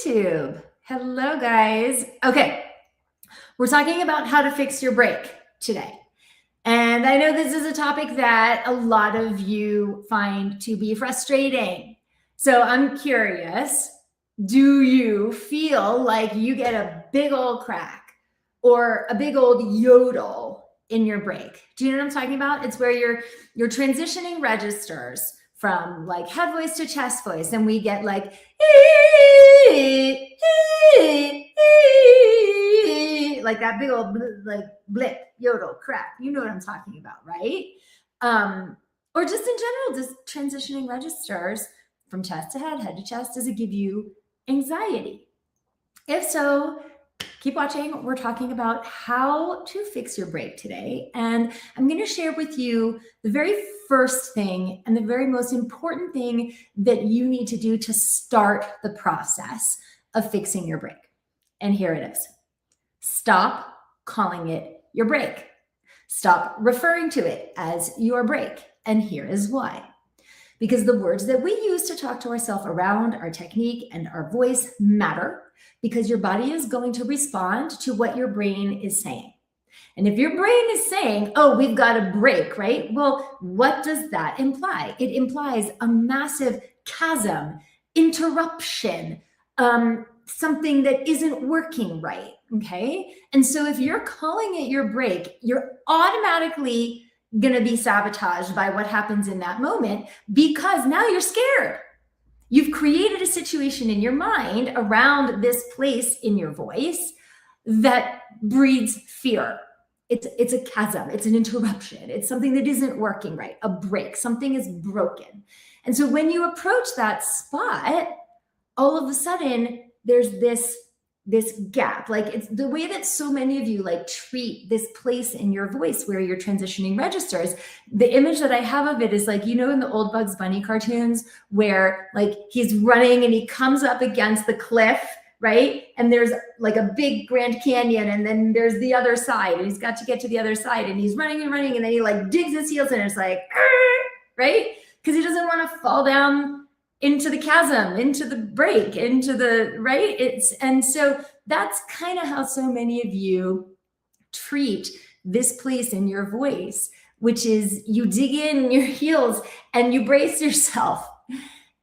YouTube. Hello, guys. Okay, we're talking about how to fix your break today. And I know this is a topic that a lot of you find to be frustrating. So I'm curious, do you feel like you get a big old crack or a big old yodel in your break? Do you know what I'm talking about? It's where you're transitioning registers from like head voice to chest voice, and we get like like that big old like blip, yodel, crack. You know what I'm talking about, right? Or just in general, just transitioning registers from chest to head to chest. Does it give you anxiety? If so, keep watching. We're talking about how to fix your break today. And I'm going to share with you the very first thing and the very most important thing that you need to do to start the process of fixing your break. And here it is. Stop calling it your break. Stop referring to it as your break. And here is why. Because the words that we use to talk to ourselves around our technique and our voice matter, because your body is going to respond to what your brain is saying. And if your brain is saying, oh, we've got a break, right? Well, what does that imply? It implies a massive chasm, interruption, something that isn't working right, okay? And so if you're calling it your break, you're automatically going to be sabotaged by what happens in that moment, because now you're scared. You've created a situation in your mind around this place in your voice that breeds fear. It's a chasm. It's an interruption. It's something that isn't working right, a break. Something is broken. And so when you approach that spot, all of a sudden there's this gap. Like, it's the way that so many of you like treat this place in your voice where you're transitioning registers. The image that I have of it is like, you know, in the old Bugs Bunny cartoons where like he's running and he comes up against the cliff, right? And there's like a big Grand Canyon, and then there's the other side, and he's got to get to the other side, and he's running, and then he like digs his heels in, and it's like, right? Because he doesn't want to fall down into the chasm, into the break, into the, right? And so that's kind of how so many of you treat this place in your voice, which is you dig in your heels and you brace yourself.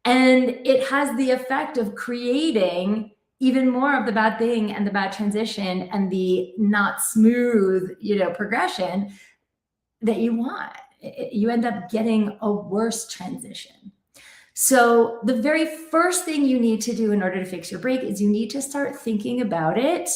And it has the effect of creating even more of the bad thing and the bad transition and the not smooth, progression that you want. You end up getting a worse transition. So the very first thing you need to do in order to fix your break is you need to start thinking about it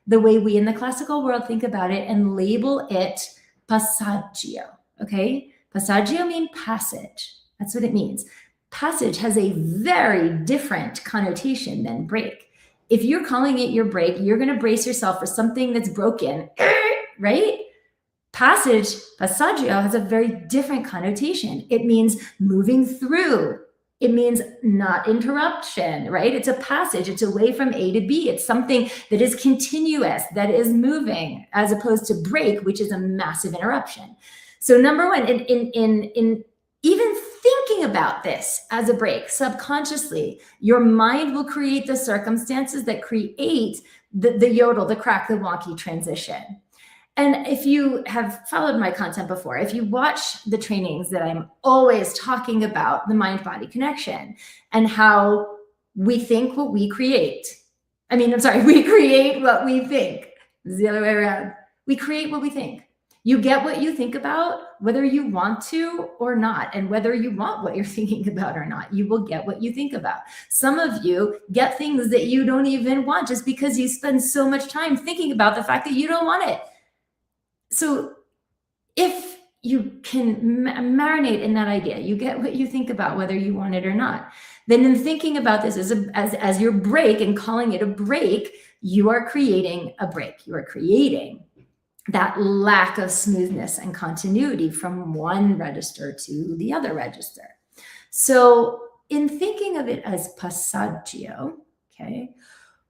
the way we in the classical world think about it and label it passaggio, okay? Passaggio means passage. That's what it means. Passage has a very different connotation than break. If you're calling it your break, you're going to brace yourself for something that's broken, right? Passage, passaggio, has a very different connotation. It means moving through. It means not interruption, right? It's a passage. It's a way from A to B. It's something that is continuous, that is moving, as opposed to break, which is a massive interruption. So number one, in even thinking about this as a break subconsciously, your mind will create the circumstances that create the yodel, the crack, the wonky transition. And if you have followed my content before, if you watch the trainings that I'm always talking about, the mind-body connection and how we think what we create. We create what we think. This is the other way around. We create what we think. You get what you think about, whether you want to or not, and whether you want what you're thinking about or not, you will get what you think about. Some of you get things that you don't even want just because you spend so much time thinking about the fact that you don't want it. So if you can marinate in that idea, you get what you think about, whether you want it or not. Then in thinking about this as your break and calling it a break, you are creating a break. You are creating that lack of smoothness and continuity from one register to the other register. So in thinking of it as passaggio, okay,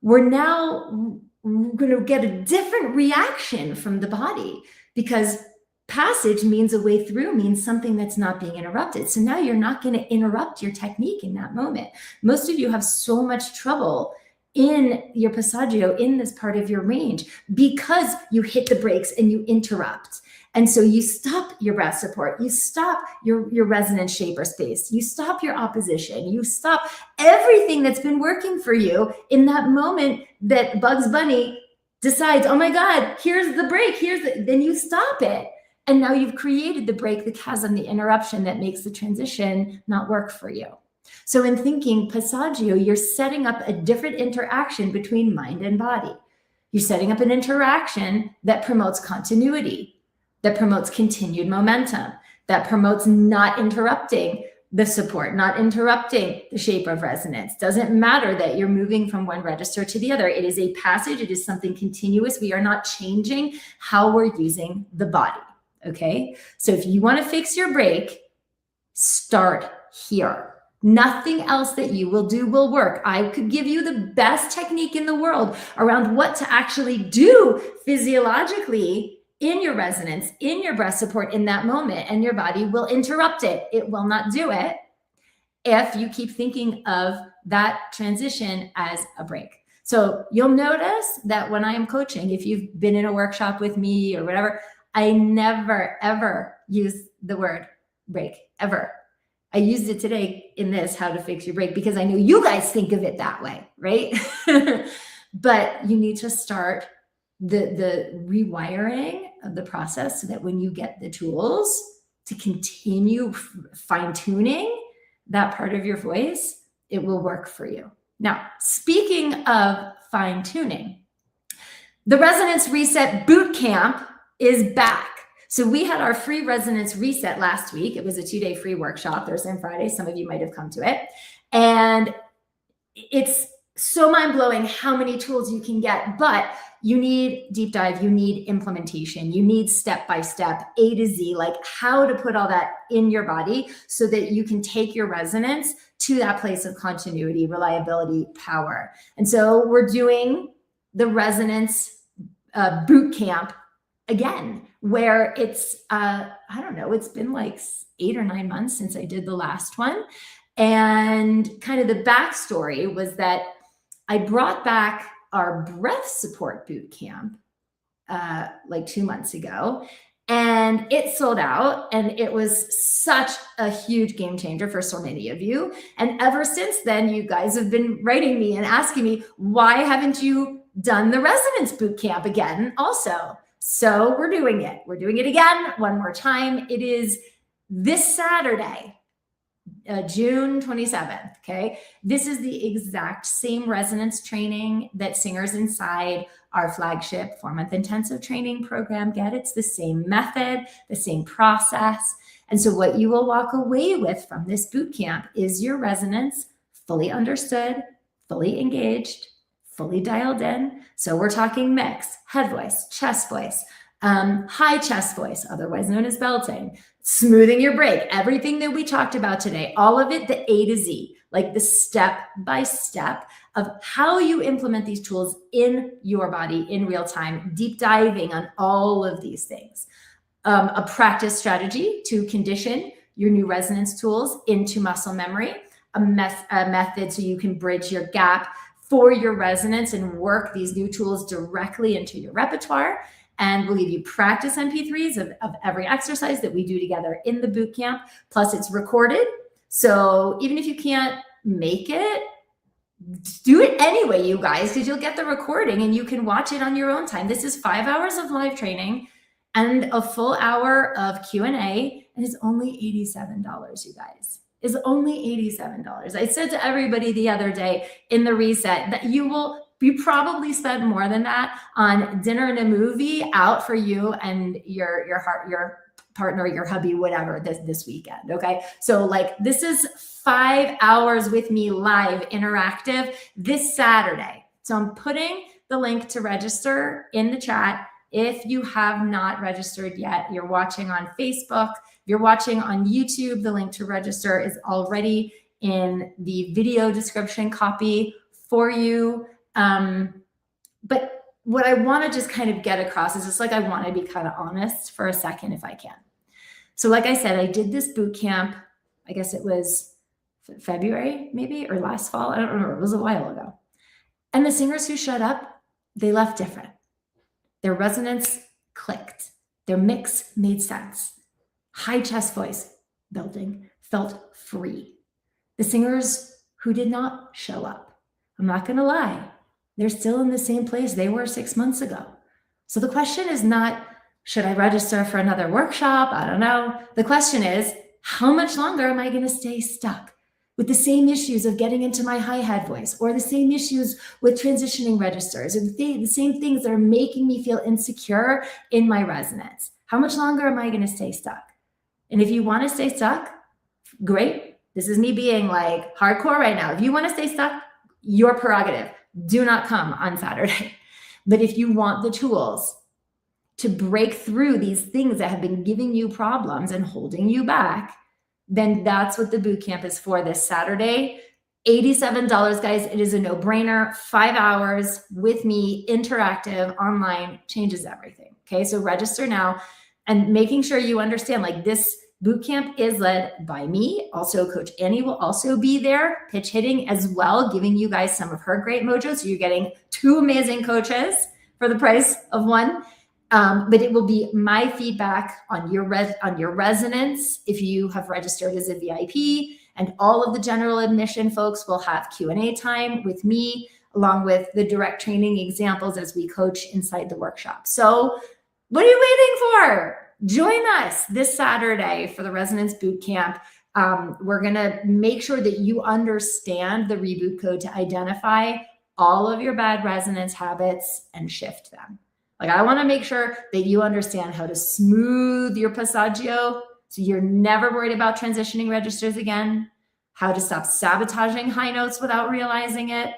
we're now going to get a different reaction from the body, because passage means a way through, means something that's not being interrupted. So now you're not going to interrupt your technique in that moment. Most of you have so much trouble in your passaggio, in this part of your range, because you hit the brakes and you interrupt. And so you stop your breath support, you stop your resonance shape or space, you stop your opposition, you stop everything that's been working for you in that moment that Bugs Bunny decides, oh my God, here's the break, then you stop it. And now you've created the break, the chasm, the interruption that makes the transition not work for you. So in thinking passaggio, you're setting up a different interaction between mind and body. You're setting up an interaction that promotes continuity, that promotes continued momentum, that promotes not interrupting the support, not interrupting the shape of resonance. Doesn't matter that you're moving from one register to the other. It is a passage. It is something continuous. We are not changing how we're using the body. Okay. So if you want to fix your break, start here. Nothing else that you will do will work. I could give you the best technique in the world around what to actually do physiologically in your resonance, in your breath support in that moment, and your body will interrupt it. It will not do it if you keep thinking of that transition as a break. So you'll notice that when I am coaching, if you've been in a workshop with me or whatever, I never, ever use the word break, ever. I used it today in this, how to fix your break, because I know you guys think of it that way, right? But you need to start the rewiring of the process so that when you get the tools to continue fine-tuning that part of your voice, it will work for you. Now, speaking of fine-tuning, the Resonance Reset Bootcamp is back. So we had our free resonance reset last week. It was a 2-day free workshop, Thursday and Friday. Some of you might have come to it. And it's so mind-blowing how many tools you can get, but you need deep dive, you need implementation, you need step-by-step, A to Z, like how to put all that in your body so that you can take your resonance to that place of continuity, reliability, power. And so we're doing the resonance boot camp again, where it's, I don't know, it's been like 8 or 9 months since I did the last one. And kind of the backstory was that I brought back our breath support boot camp like 2 months ago, and it sold out, and it was such a huge game changer for so many of you. And ever since then, you guys have been writing me and asking me, why haven't you done the resonance boot camp again also? So we're doing it. We're doing it again one more time. It is this Saturday, June 27th. Okay. This is the exact same resonance training that Singers Inside, our flagship 4-month intensive training program, get. It's the same method, the same process. And so what you will walk away with from this boot camp is your resonance fully understood, fully engaged, fully dialed in. So we're talking mix, head voice, chest voice, high chest voice, otherwise known as belting, smoothing your break, everything that we talked about today, all of it, the A to Z, like the step by step of how you implement these tools in your body in real time, deep diving on all of these things. A practice strategy to condition your new resonance tools into muscle memory, a method so you can bridge your gap for your resonance and work these new tools directly into your repertoire. And we'll give you practice MP3s of every exercise that we do together in the boot camp. Plus it's recorded. So even if you can't make it, do it anyway, you guys, because you'll get the recording and you can watch it on your own time. This is 5 hours of live training and a full hour of Q&A, and it's only $87, you guys. Is only $87. I said to everybody the other day in the reset that you probably spend more than that on dinner and a movie out for you and your partner, your hubby, whatever this weekend. Okay. So like this is 5 hours with me live interactive this Saturday. So I'm putting the link to register in the chat. If you have not registered yet, you're watching on Facebook, you're watching on YouTube, the link to register is already in the video description copy for you. But what I want to just kind of get across is just like, I want to be kind of honest for a second, if I can. So like I said, I did this boot camp, I guess it was February maybe, or last fall. I don't remember. It was a while ago. And the singers who showed up, they left different. Their resonance clicked. Their mix made sense. High chest voice building felt free. The singers who did not show up, I'm not going to lie, they're still in the same place they were 6 months ago. So the question is not, should I register for another workshop? I don't know. The question is, how much longer am I going to stay stuck with the same issues of getting into my hi-hat voice, or the same issues with transitioning registers, or the same things that are making me feel insecure in my resonance? How much longer am I going to stay stuck? And if you want to stay stuck, great. This is me being like hardcore right now. If you want to stay stuck, your prerogative. Do not come on Saturday. But if you want the tools to break through these things that have been giving you problems and holding you back, then that's what the bootcamp is for this Saturday. $87, guys. It is a no-brainer. 5 hours with me, interactive, online, changes everything. Okay, so register now, and making sure you understand, like, this bootcamp is led by me. Also, Coach Annie will also be there, pitch hitting as well, giving you guys some of her great mojo. So you're getting 2 amazing coaches for the price of 1. But it will be my feedback on your resonance if you have registered as a VIP, and all of the general admission folks will have Q&A time with me, along with the direct training examples as we coach inside the workshop. So what are you waiting for? Join us this Saturday for the Resonance Bootcamp. We're going to make sure that you understand the reboot code to identify all of your bad resonance habits and shift them. Like, I want to make sure that you understand how to smooth your passaggio so you're never worried about transitioning registers again, how to stop sabotaging high notes without realizing it,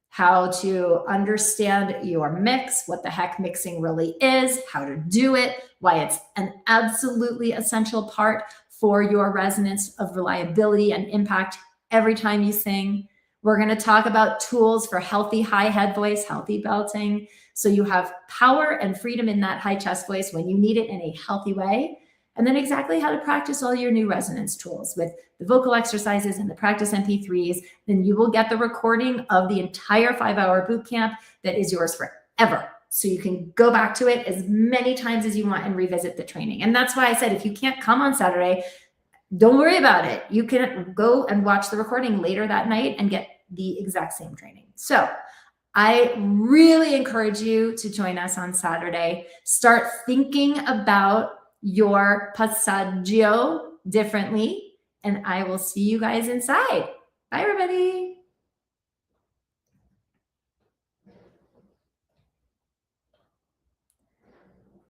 how to understand your mix, what the heck mixing really is, how to do it, why it's an absolutely essential part for your resonance of reliability and impact every time you sing. We're going to talk about tools for healthy high head voice, healthy belting, so you have power and freedom in that high chest voice when you need it in a healthy way. And then exactly how to practice all your new resonance tools with the vocal exercises and the practice MP3s. Then you will get the recording of the entire 5-hour bootcamp that is yours forever. So you can go back to it as many times as you want and revisit the training. And that's why I said, if you can't come on Saturday, don't worry about it. You can go and watch the recording later that night and get the exact same training. So I really encourage you to join us on Saturday. Start thinking about your passaggio differently, and I will see you guys inside. Bye, everybody.